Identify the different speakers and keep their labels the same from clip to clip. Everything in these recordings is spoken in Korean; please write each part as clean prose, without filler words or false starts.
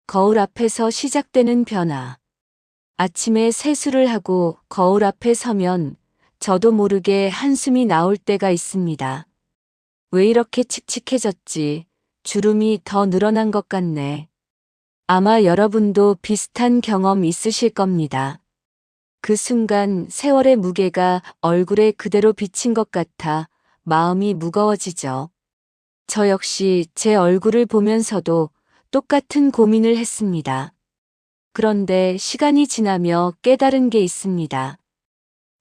Speaker 1: 거울 앞에서 시작되는 변화. 아침에 세수를 하고 거울 앞에 서면 저도 모르게 한숨이 나올 때가 있습니다. 왜 이렇게 칙칙해졌지? 주름이 더 늘어난 것 같네. 아마 여러분도 비슷한 경험 있으실 겁니다. 그 순간 세월의 무게가 얼굴에 그대로 비친 것 같아 마음이 무거워지죠. 저 역시 제 얼굴을 보면서도 똑같은 고민을 했습니다. 그런데 시간이 지나며 깨달은 게 있습니다.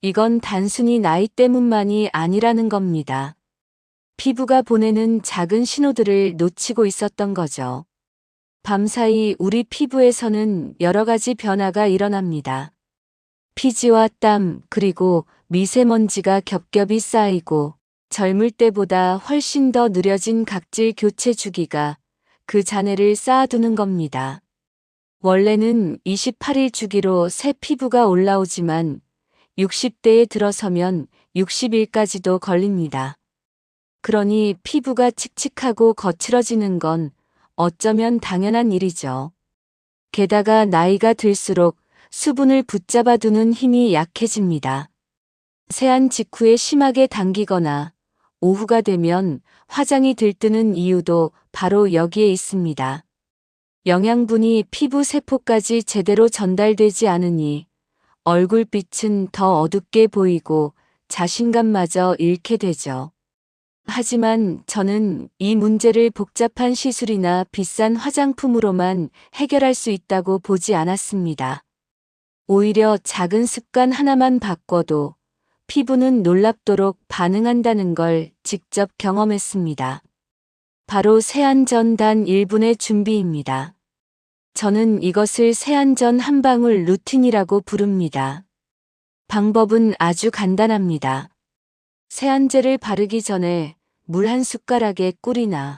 Speaker 1: 이건 단순히 나이 때문만이 아니라는 겁니다. 피부가 보내는 작은 신호들을 놓치고 있었던 거죠. 밤사이 우리 피부에서는 여러 가지 변화가 일어납니다. 피지와 땀, 그리고 미세먼지가 겹겹이 쌓이고 젊을 때보다 훨씬 더 느려진 각질 교체 주기가 그 잔해를 쌓아두는 겁니다. 원래는 28일 주기로 새 피부가 올라오지만 60대에 들어서면 60일까지도 걸립니다. 그러니 피부가 칙칙하고 거칠어지는 건 어쩌면 당연한 일이죠. 게다가 나이가 들수록 수분을 붙잡아두는 힘이 약해집니다. 세안 직후에 심하게 당기거나 오후가 되면 화장이 들뜨는 이유도 바로 여기에 있습니다. 영양분이 피부 세포까지 제대로 전달되지 않으니 얼굴빛은 더 어둡게 보이고 자신감마저 잃게 되죠. 하지만 저는 이 문제를 복잡한 시술이나 비싼 화장품으로만 해결할 수 있다고 보지 않았습니다. 오히려 작은 습관 하나만 바꿔도 피부는 놀랍도록 반응한다는 걸 직접 경험했습니다. 바로 세안 전 단 1분의 준비입니다. 저는 이것을 세안 전 한 방울 루틴이라고 부릅니다. 방법은 아주 간단합니다. 세안제를 바르기 전에 물 한 숟가락에 꿀이나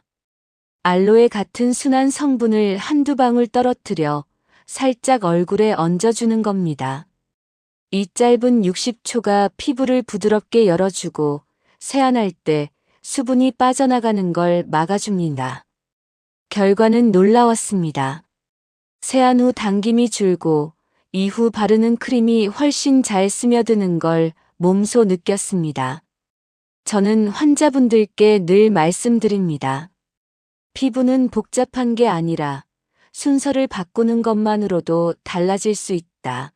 Speaker 1: 알로에 같은 순한 성분을 한두 방울 떨어뜨려 살짝 얼굴에 얹어주는 겁니다. 이 짧은 60초가 피부를 부드럽게 열어주고 세안할 때 수분이 빠져나가는 걸 막아줍니다. 결과는 놀라웠습니다. 세안 후 당김이 줄고 이후 바르는 크림이 훨씬 잘 스며드는 걸 몸소 느꼈습니다. 저는 환자분들께 늘 말씀드립니다. 피부는 복잡한 게 아니라 순서를 바꾸는 것만으로도 달라질 수 있다.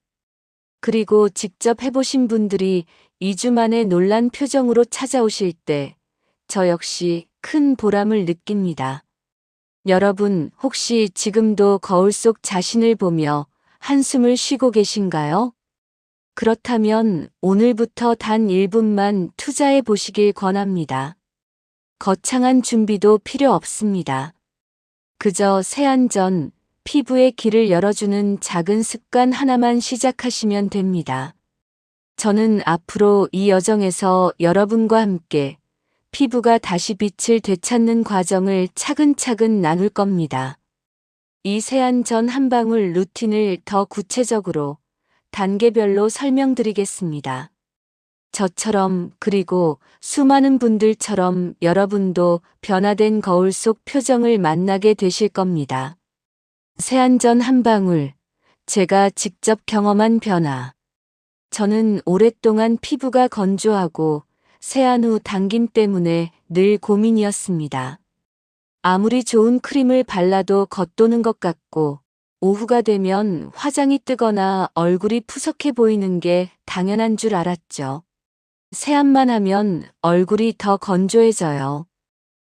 Speaker 1: 그리고 직접 해보신 분들이 2주 만에 놀란 표정으로 찾아오실 때 저 역시 큰 보람을 느낍니다. 여러분 혹시 지금도 거울 속 자신을 보며 한숨을 쉬고 계신가요? 그렇다면 오늘부터 단 1분만 투자해 보시길 권합니다. 거창한 준비도 필요 없습니다. 그저 세안 전 피부의 길을 열어주는 작은 습관 하나만 시작하시면 됩니다. 저는 앞으로 이 여정에서 여러분과 함께 피부가 다시 빛을 되찾는 과정을 차근차근 나눌 겁니다. 이 세안 전 한 방울 루틴을 더 구체적으로 단계별로 설명드리겠습니다. 저처럼 그리고 수많은 분들처럼 여러분도 변화된 거울 속 표정을 만나게 되실 겁니다. 세안 전 한 방울, 제가 직접 경험한 변화. 저는 오랫동안 피부가 건조하고 세안 후 당김 때문에 늘 고민이었습니다. 아무리 좋은 크림을 발라도 겉도는 것 같고 오후가 되면 화장이 뜨거나 얼굴이 푸석해 보이는 게 당연한 줄 알았죠. 세안만 하면 얼굴이 더 건조해져요.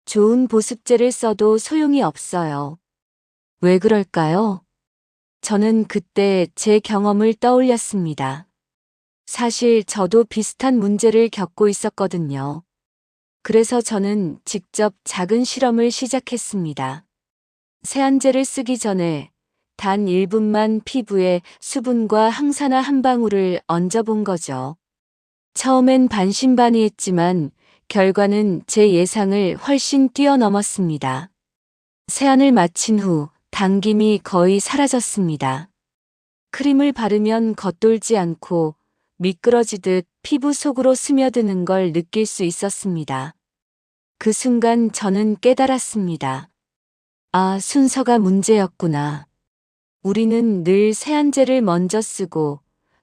Speaker 1: 좋은 보습제를 써도 소용이 없어요. 왜 그럴까요? 저는 그때 제 경험을 떠올렸습니다. 사실 저도 비슷한 문제를 겪고 있었거든요. 그래서 저는 직접 작은 실험을 시작했습니다. 세안제를 쓰기 전에 단 1분만 피부에 수분과 항산화 한 방울을 얹어본 거죠. 처음엔 반신반의했지만 결과는 제 예상을 훨씬 뛰어넘었습니다. 세안을 마친 후 당김이 거의 사라졌습니다. 크림을 바르면 겉돌지 않고 미끄러지듯 피부 속으로 스며드는 걸 느낄 수 있었습니다. 그 순간 저는 깨달았습니다. 아, 순서가 문제였구나. 우리는 늘 세안제를 먼저 쓰고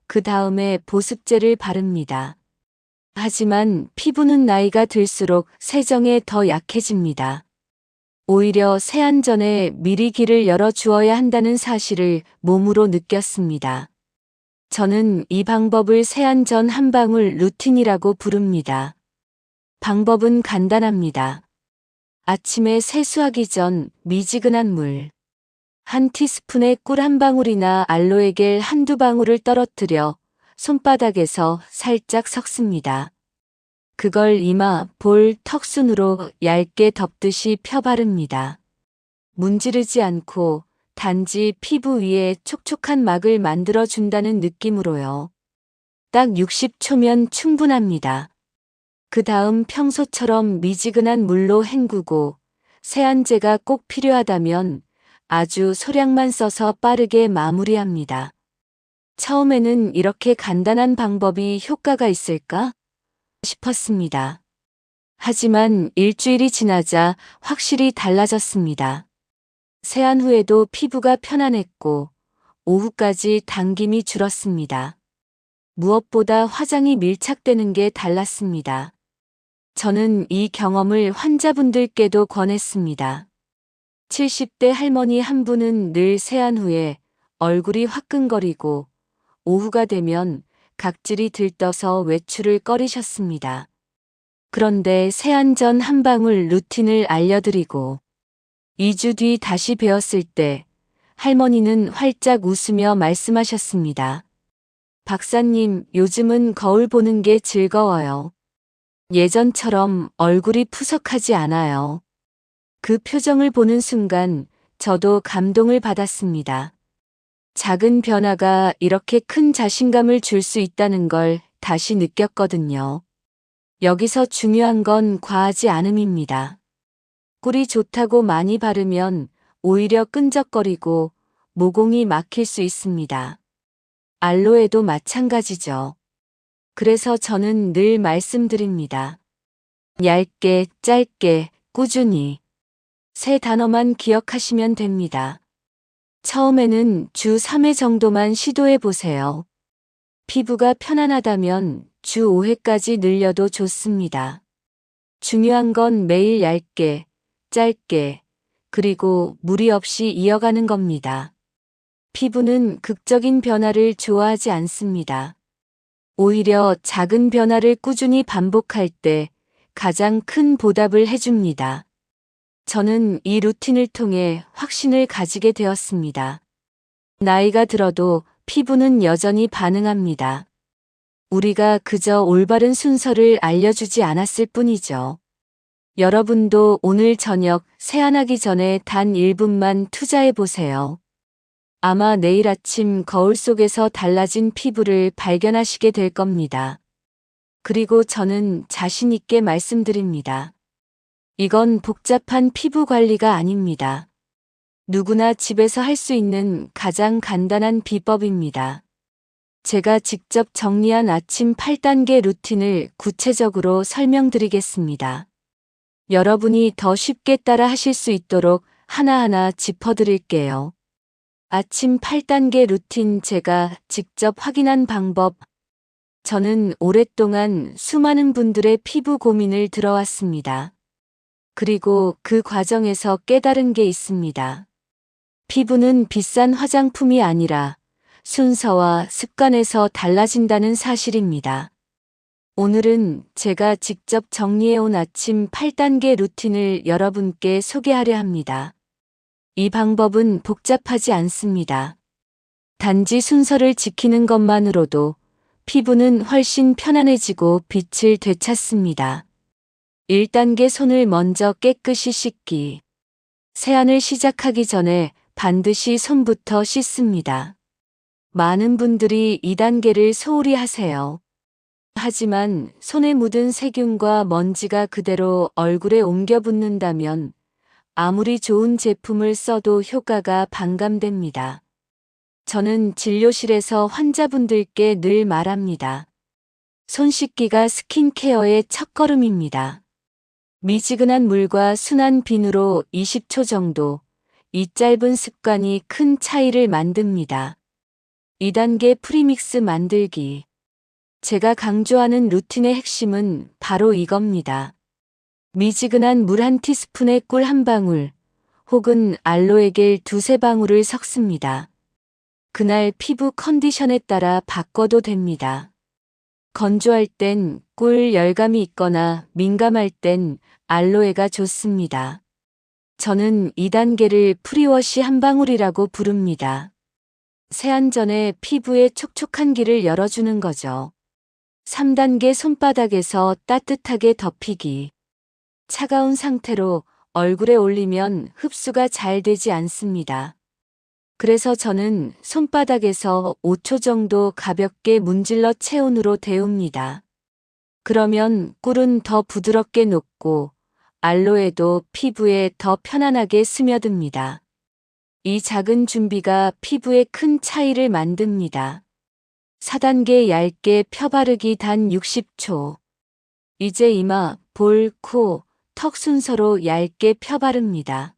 Speaker 1: 그 다음에 보습제를 바릅니다. 하지만 피부는 나이가 들수록 세정에 더 약해집니다. 오히려 세안 전에 미리 길을 열어 주어야 한다는 사실을 몸으로 느꼈습니다. 저는 이 방법을 세안 전 한 방울 루틴이라고 부릅니다. 방법은 간단합니다. 아침에 세수하기 전 미지근한 물, 한 티스푼에 꿀 한 방울이나 알로에겔 한두 방울을 떨어뜨려 손바닥에서 살짝 섞습니다. 그걸 이마, 볼, 턱순으로 얇게 덮듯이 펴 바릅니다. 문지르지 않고 단지 피부 위에 촉촉한 막을 만들어 준다는 느낌으로요. 딱 60초면 충분합니다. 그 다음 평소처럼 미지근한 물로 헹구고 세안제가 꼭 필요하다면 아주 소량만 써서 빠르게 마무리합니다. 처음에는 이렇게 간단한 방법이 효과가 있을까 싶었습니다. 하지만 일주일이 지나자 확실히 달라졌습니다. 세안 후에도 피부가 편안했고 오후까지 당김이 줄었습니다. 무엇보다 화장이 밀착되는 게 달랐습니다. 저는 이 경험을 환자분들께도 권했습니다. 70대 할머니 한 분은 늘 세안 후에 얼굴이 화끈거리고 오후가 되면 각질이 들떠서 외출을 꺼리셨습니다. 그런데 세안 전 한 방울 루틴을 알려드리고 2주 뒤 다시 뵈었을 때 할머니는 활짝 웃으며 말씀하셨습니다. 박사님, 요즘은 거울 보는 게 즐거워요. 예전처럼 얼굴이 푸석하지 않아요. 그 표정을 보는 순간 저도 감동을 받았습니다. 작은 변화가 이렇게 큰 자신감을 줄 수 있다는 걸 다시 느꼈거든요. 여기서 중요한 건 과하지 않음입니다. 꿀이 좋다고 많이 바르면 오히려 끈적거리고 모공이 막힐 수 있습니다. 알로에도 마찬가지죠. 그래서 저는 늘 말씀드립니다. 얇게, 짧게, 꾸준히. 세 단어만 기억하시면 됩니다. 처음에는 주 3회 정도만 시도해 보세요. 피부가 편안하다면 주 5회까지 늘려도 좋습니다. 중요한 건 매일 얇게, 짧게, 그리고 무리 없이 이어가는 겁니다. 피부는 극적인 변화를 좋아하지 않습니다. 오히려 작은 변화를 꾸준히 반복할 때 가장 큰 보답을 해줍니다. 저는 이 루틴을 통해 확신을 가지게 되었습니다. 나이가 들어도 피부는 여전히 반응합니다. 우리가 그저 올바른 순서를 알려주지 않았을 뿐이죠. 여러분도 오늘 저녁 세안하기 전에 단 1분만 투자해 보세요. 아마 내일 아침 거울 속에서 달라진 피부를 발견하시게 될 겁니다. 그리고 저는 자신 있게 말씀드립니다. 이건 복잡한 피부 관리가 아닙니다. 누구나 집에서 할 수 있는 가장 간단한 비법입니다. 제가 직접 정리한 아침 8단계 루틴을 구체적으로 설명드리겠습니다. 여러분이 더 쉽게 따라 하실 수 있도록 하나하나 짚어드릴게요. 아침 8단계 루틴 제가 직접 확인한 방법. 저는 오랫동안 수많은 분들의 피부 고민을 들어왔습니다. 그리고 그 과정에서 깨달은 게 있습니다. 피부는 비싼 화장품이 아니라 순서와 습관에서 달라진다는 사실입니다. 오늘은 제가 직접 정리해온 아침 8단계 루틴을 여러분께 소개하려 합니다. 이 방법은 복잡하지 않습니다. 단지 순서를 지키는 것만으로도 피부는 훨씬 편안해지고 빛을 되찾습니다. 1단계 손을 먼저 깨끗이 씻기. 세안을 시작하기 전에 반드시 손부터 씻습니다. 많은 분들이 2단계를 소홀히 하세요. 하지만 손에 묻은 세균과 먼지가 그대로 얼굴에 옮겨 붙는다면 아무리 좋은 제품을 써도 효과가 반감됩니다. 저는 진료실에서 환자분들께 늘 말합니다. 손 씻기가 스킨케어의 첫걸음입니다. 미지근한 물과 순한 비누로 20초 정도, 이 짧은 습관이 큰 차이를 만듭니다. 2단계 프리믹스 만들기. 제가 강조하는 루틴의 핵심은 바로 이겁니다. 미지근한 물 한 티스푼에 꿀 한 방울, 혹은 알로에겔 두세 방울을 섞습니다. 그날 피부 컨디션에 따라 바꿔도 됩니다. 건조할 땐 꿀 열감이 있거나 민감할 땐 알로에가 좋습니다. 저는 2단계를 프리워시 한 방울이라고 부릅니다. 세안 전에 피부의 촉촉한 길을 열어주는 거죠. 3단계 손바닥에서 따뜻하게 덮이기. 차가운 상태로 얼굴에 올리면 흡수가 잘 되지 않습니다. 그래서 저는 손바닥에서 5초 정도 가볍게 문질러 체온으로 데웁니다. 그러면 꿀은 더 부드럽게 녹고 알로에도 피부에 더 편안하게 스며듭니다. 이 작은 준비가 피부에 큰 차이를 만듭니다. 4단계 얇게 펴바르기 단 60초. 이제 이마, 볼, 코, 턱 순서로 얇게 펴바릅니다.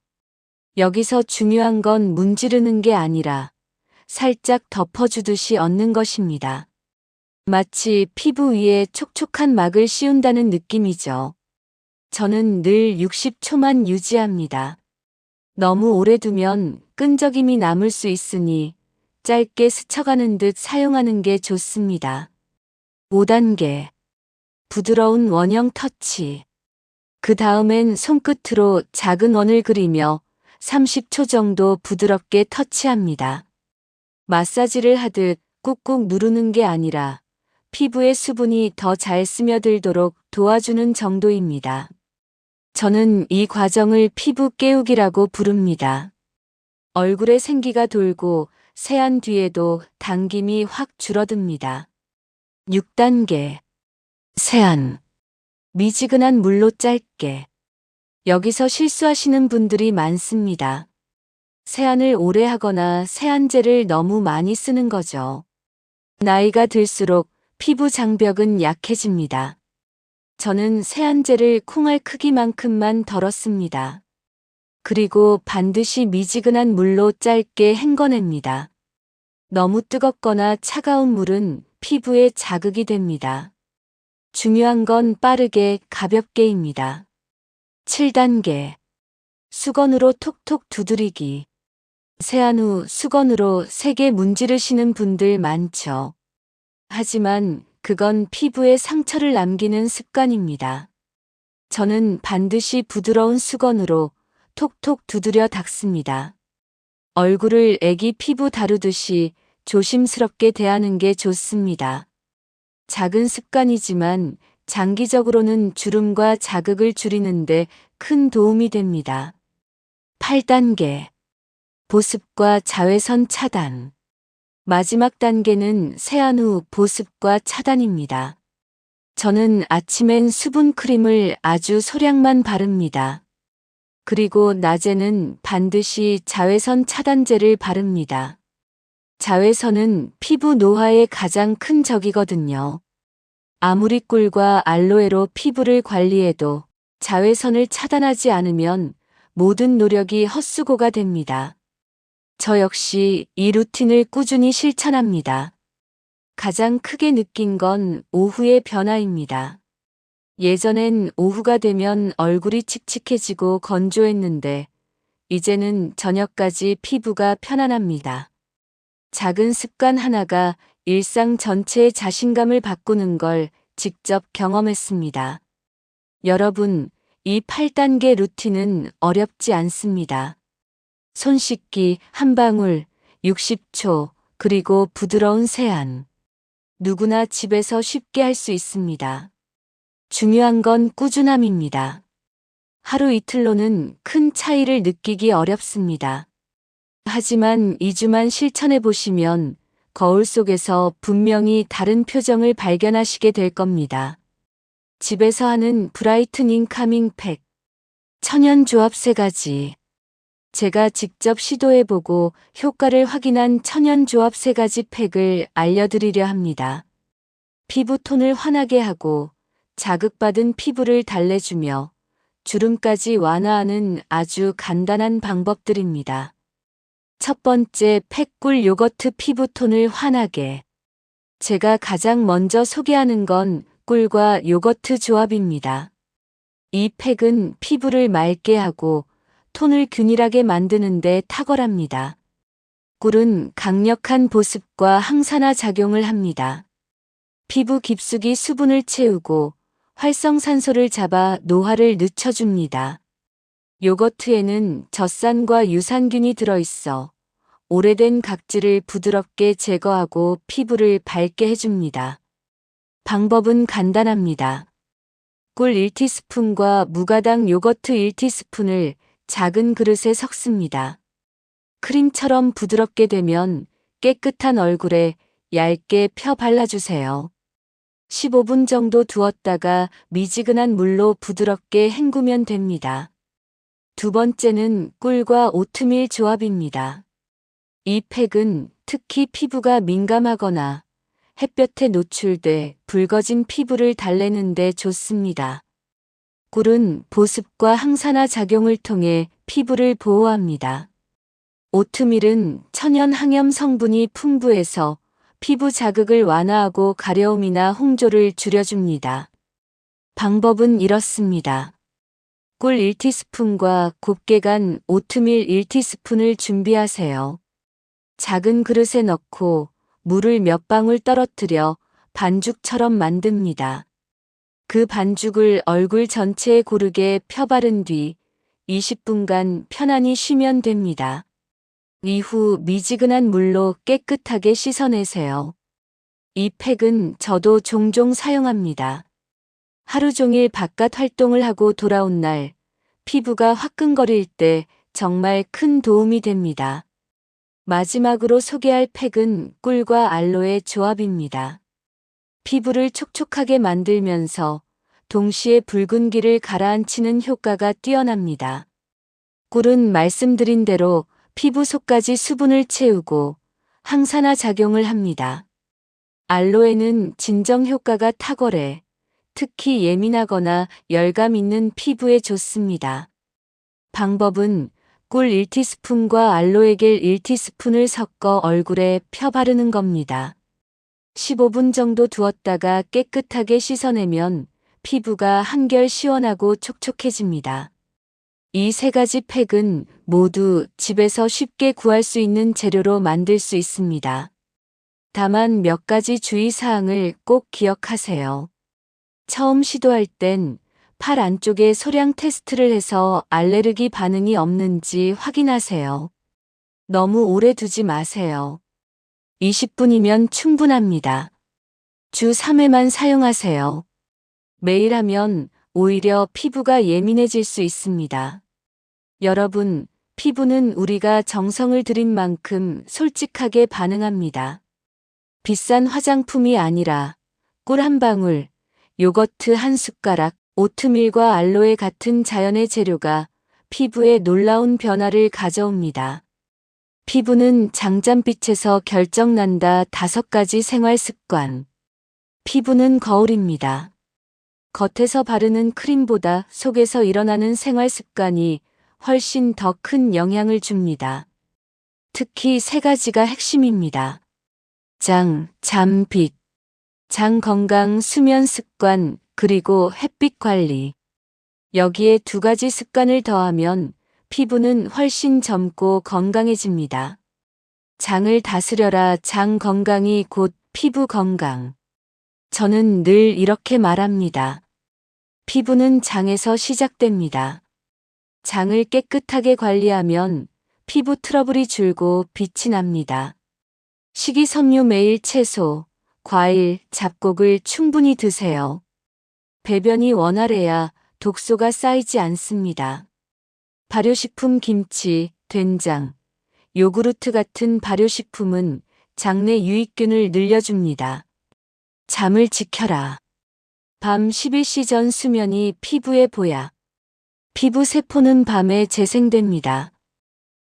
Speaker 1: 여기서 중요한 건 문지르는 게 아니라 살짝 덮어주듯이 얹는 것입니다. 마치 피부 위에 촉촉한 막을 씌운다는 느낌이죠. 저는 늘 60초만 유지합니다. 너무 오래 두면 끈적임이 남을 수 있으니 짧게 스쳐가는 듯 사용하는 게 좋습니다. 5단계 부드러운 원형 터치. 그 다음엔 손끝으로 작은 원을 그리며 30초 정도 부드럽게 터치합니다. 마사지를 하듯 꾹꾹 누르는 게 아니라 피부에 수분이 더 잘 스며들도록 도와주는 정도입니다. 저는 이 과정을 피부 깨우기라고 부릅니다. 얼굴에 생기가 돌고 세안 뒤에도 당김이 확 줄어듭니다. 6단계 세안. 미지근한 물로 짧게. 여기서 실수하시는 분들이 많습니다. 세안을 오래 하거나 세안제를 너무 많이 쓰는 거죠. 나이가 들수록 피부 장벽은 약해집니다. 저는 세안제를 콩알 크기만큼만 덜었습니다. 그리고 반드시 미지근한 물로 짧게 헹궈냅니다. 너무 뜨겁거나 차가운 물은 피부에 자극이 됩니다. 중요한 건 빠르게 가볍게입니다. 7단계 수건으로 톡톡 두드리기. 세안 후 수건으로 세게 문지르시는 분들 많죠. 하지만 그건 피부에 상처를 남기는 습관입니다. 저는 반드시 부드러운 수건으로 톡톡 두드려 닦습니다. 얼굴을 애기 피부 다루듯이 조심스럽게 대하는 게 좋습니다. 작은 습관이지만 장기적으로는 주름과 자극을 줄이는데 큰 도움이 됩니다. 8단계 보습과 자외선 차단. 마지막 단계는 세안 후 보습과 차단입니다. 저는 아침엔 수분 크림을 아주 소량만 바릅니다. 그리고 낮에는 반드시 자외선 차단제를 바릅니다. 자외선은 피부 노화의 가장 큰 적이거든요. 아무리 꿀과 알로에로 피부를 관리해도 자외선을 차단하지 않으면 모든 노력이 헛수고가 됩니다. 저 역시 이 루틴을 꾸준히 실천합니다. 가장 크게 느낀 건 오후의 변화입니다. 예전엔 오후가 되면 얼굴이 칙칙해지고 건조했는데 이제는 저녁까지 피부가 편안합니다. 작은 습관 하나가 일상 전체의 자신감을 바꾸는 걸 직접 경험했습니다. 여러분, 이 8단계 루틴은 어렵지 않습니다. 손 씻기 한 방울, 60초, 그리고 부드러운 세안. 누구나 집에서 쉽게 할 수 있습니다. 중요한 건 꾸준함입니다. 하루 이틀로는 큰 차이를 느끼기 어렵습니다. 하지만 2주만 실천해 보시면 거울 속에서 분명히 다른 표정을 발견하시게 될 겁니다. 집에서 하는 브라이트닝 카밍 팩. 천연 조합 3가지. 제가 직접 시도해보고 효과를 확인한 천연 조합 3가지 팩을 알려드리려 합니다. 피부톤을 환하게 하고 자극받은 피부를 달래주며 주름까지 완화하는 아주 간단한 방법들입니다. 첫 번째, 팩꿀 요거트 피부톤을 환하게. 제가 가장 먼저 소개하는 건 꿀과 요거트 조합입니다. 이 팩은 피부를 맑게 하고 톤을 균일하게 만드는 데 탁월합니다. 꿀은 강력한 보습과 항산화 작용을 합니다. 피부 깊숙이 수분을 채우고 활성산소를 잡아 노화를 늦춰줍니다. 요거트에는 젖산과 유산균이 들어있어 오래된 각질을 부드럽게 제거하고 피부를 밝게 해줍니다. 방법은 간단합니다. 꿀 1티스푼과 무가당 요거트 1티스푼을 작은 그릇에 섞습니다. 크림처럼 부드럽게 되면 깨끗한 얼굴에 얇게 펴 발라주세요. 15분 정도 두었다가 미지근한 물로 부드럽게 헹구면 됩니다. 두 번째는 꿀과 오트밀 조합입니다. 이 팩은 특히 피부가 민감하거나 햇볕에 노출돼 붉어진 피부를 달래는 데 좋습니다. 꿀은 보습과 항산화 작용을 통해 피부를 보호합니다. 오트밀은 천연 항염 성분이 풍부해서 피부 자극을 완화하고 가려움이나 홍조를 줄여줍니다. 방법은 이렇습니다. 꿀 1티스푼과 곱게 간 오트밀 1티스푼을 준비하세요. 작은 그릇에 넣고 물을 몇 방울 떨어뜨려 반죽처럼 만듭니다. 그 반죽을 얼굴 전체에 고르게 펴 바른 뒤 20분간 편안히 쉬면 됩니다. 이후 미지근한 물로 깨끗하게 씻어내세요. 이 팩은 저도 종종 사용합니다. 하루 종일 바깥 활동을 하고 돌아온 날 피부가 화끈거릴 때 정말 큰 도움이 됩니다. 마지막으로 소개할 팩은 꿀과 알로에 조합입니다. 피부를 촉촉하게 만들면서 동시에 붉은기를 가라앉히는 효과가 뛰어납니다. 꿀은 말씀드린 대로 피부 속까지 수분을 채우고 항산화 작용을 합니다. 알로에는 진정 효과가 탁월해 특히 예민하거나 열감 있는 피부에 좋습니다. 방법은 꿀 1티스푼과 알로에겔 1티스푼을 섞어 얼굴에 펴 바르는 겁니다. 15분 정도 두었다가 깨끗하게 씻어내면 피부가 한결 시원하고 촉촉해집니다. 이 세 가지 팩은 모두 집에서 쉽게 구할 수 있는 재료로 만들 수 있습니다. 다만 몇 가지 주의사항을 꼭 기억하세요. 처음 시도할 땐 팔 안쪽에 소량 테스트를 해서 알레르기 반응이 없는지 확인하세요. 너무 오래 두지 마세요. 20분이면 충분합니다. 주 3회만 사용하세요. 매일 하면 오히려 피부가 예민해질 수 있습니다. 여러분, 피부는 우리가 정성을 들인 만큼 솔직하게 반응합니다. 비싼 화장품이 아니라 꿀 한 방울, 요거트 한 숟가락, 오트밀과 알로에 같은 자연의 재료가 피부에 놀라운 변화를 가져옵니다. 피부는 장잠빛에서 결정난다 5가지 생활 습관. 피부는 거울입니다. 겉에서 바르는 크림보다 속에서 일어나는 생활 습관이 훨씬 더 큰 영향을 줍니다. 특히 3가지가 핵심입니다. 장, 잠, 빛. 장 건강, 수면 습관, 그리고 햇빛 관리. 여기에 2가지 습관을 더하면 피부는 훨씬 젊고 건강해집니다. 장을 다스려라. 장 건강이 곧 피부 건강. 저는 늘 이렇게 말합니다. 피부는 장에서 시작됩니다. 장을 깨끗하게 관리하면 피부 트러블이 줄고 빛이 납니다. 식이섬유 매일 채소, 과일, 잡곡을 충분히 드세요. 배변이 원활해야 독소가 쌓이지 않습니다. 발효식품 김치, 된장, 요구르트 같은 발효식품은 장내 유익균을 늘려줍니다. 잠을 지켜라. 밤 11시 전 수면이 피부의 보약. 피부 세포는 밤에 재생됩니다.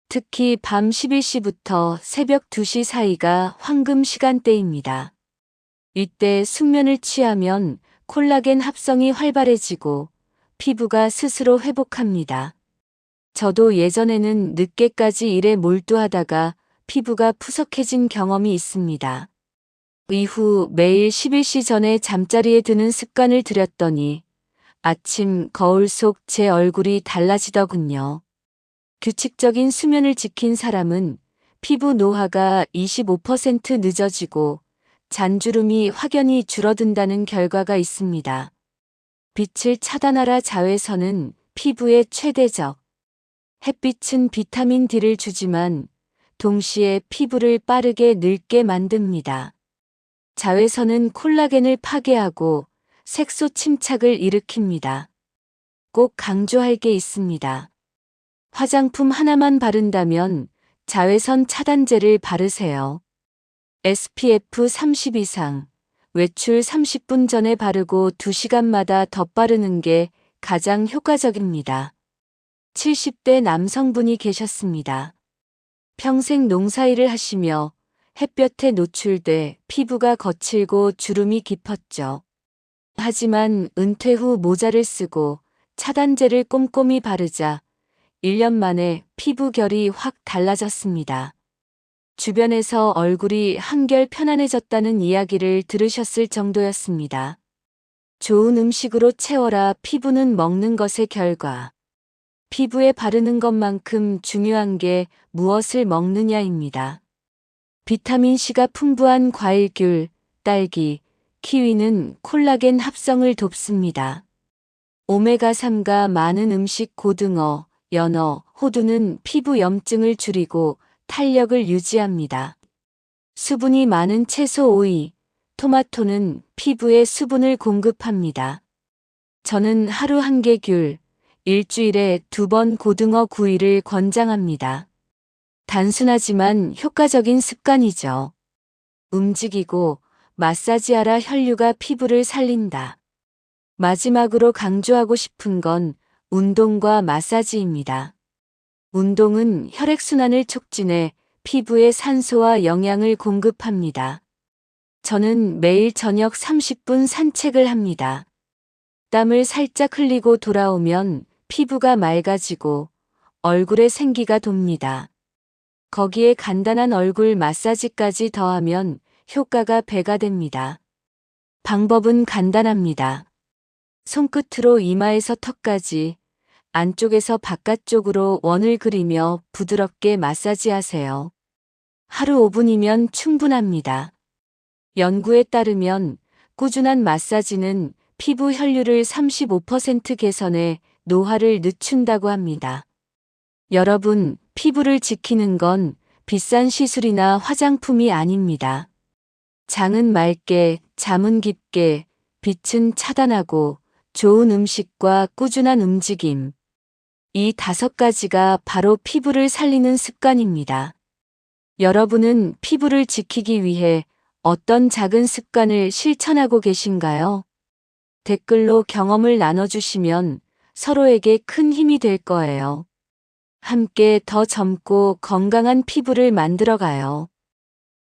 Speaker 1: 특히 밤 11시부터 새벽 2시 사이가 황금 시간대입니다. 이때 숙면을 취하면 콜라겐 합성이 활발해지고 피부가 스스로 회복합니다. 저도 예전에는 늦게까지 일에 몰두하다가 피부가 푸석해진 경험이 있습니다. 이후 매일 11시 전에 잠자리에 드는 습관을 들였더니 아침 거울 속 제 얼굴이 달라지더군요. 규칙적인 수면을 지킨 사람은 피부 노화가 25% 늦어지고 잔주름이 확연히 줄어든다는 결과가 있습니다. 빛을 차단하라 자외선은 피부의 최대적. 햇빛은 비타민 D를 주지만 동시에 피부를 빠르게 늙게 만듭니다. 자외선은 콜라겐을 파괴하고 색소 침착을 일으킵니다. 꼭 강조할 게 있습니다. 화장품 하나만 바른다면 자외선 차단제를 바르세요. SPF 30 이상, 외출 30분 전에 바르고 2시간마다 덧바르는 게 가장 효과적입니다. 70대 남성분이 계셨습니다. 평생 농사일을 하시며 햇볕에 노출돼 피부가 거칠고 주름이 깊었죠. 하지만 은퇴 후 모자를 쓰고 차단제를 꼼꼼히 바르자 1년 만에 피부 결이 확 달라졌습니다. 주변에서 얼굴이 한결 편안해졌다는 이야기를 들으셨을 정도였습니다. 좋은 음식으로 채워라. 피부는 먹는 것의 결과. 피부에 바르는 것만큼 중요한 게 무엇을 먹느냐입니다. 비타민C가 풍부한 과일귤, 딸기, 키위는 콜라겐 합성을 돕습니다. 오메가3가 많은 음식 고등어, 연어, 호두는 피부 염증을 줄이고 탄력을 유지합니다. 수분이 많은 채소 오이, 토마토는 피부에 수분을 공급합니다. 저는 하루 1개 귤, 일주일에 2번 고등어 구이를 권장합니다. 단순하지만 효과적인 습관이죠. 움직이고 마사지하라. 혈류가 피부를 살린다. 마지막으로 강조하고 싶은 건 운동과 마사지입니다. 운동은 혈액순환을 촉진해 피부에 산소와 영양을 공급합니다. 저는 매일 저녁 30분 산책을 합니다. 땀을 살짝 흘리고 돌아오면 피부가 맑아지고 얼굴에 생기가 돕니다. 거기에 간단한 얼굴 마사지까지 더하면 효과가 배가 됩니다. 방법은 간단합니다. 손끝으로 이마에서 턱까지, 안쪽에서 바깥쪽으로 원을 그리며 부드럽게 마사지하세요. 하루 5분이면 충분합니다. 연구에 따르면 꾸준한 마사지는 피부 혈류를 35% 개선해 노화를 늦춘다고 합니다. 여러분, 피부를 지키는 건 비싼 시술이나 화장품이 아닙니다. 장은 맑게, 잠은 깊게, 빛은 차단하고 좋은 음식과 꾸준한 움직임. 이 5가지가 바로 피부를 살리는 습관입니다. 여러분은 피부를 지키기 위해 어떤 작은 습관을 실천하고 계신가요? 댓글로 경험을 나눠주시면 서로에게 큰 힘이 될 거예요. 함께 더 젊고 건강한 피부를 만들어가요.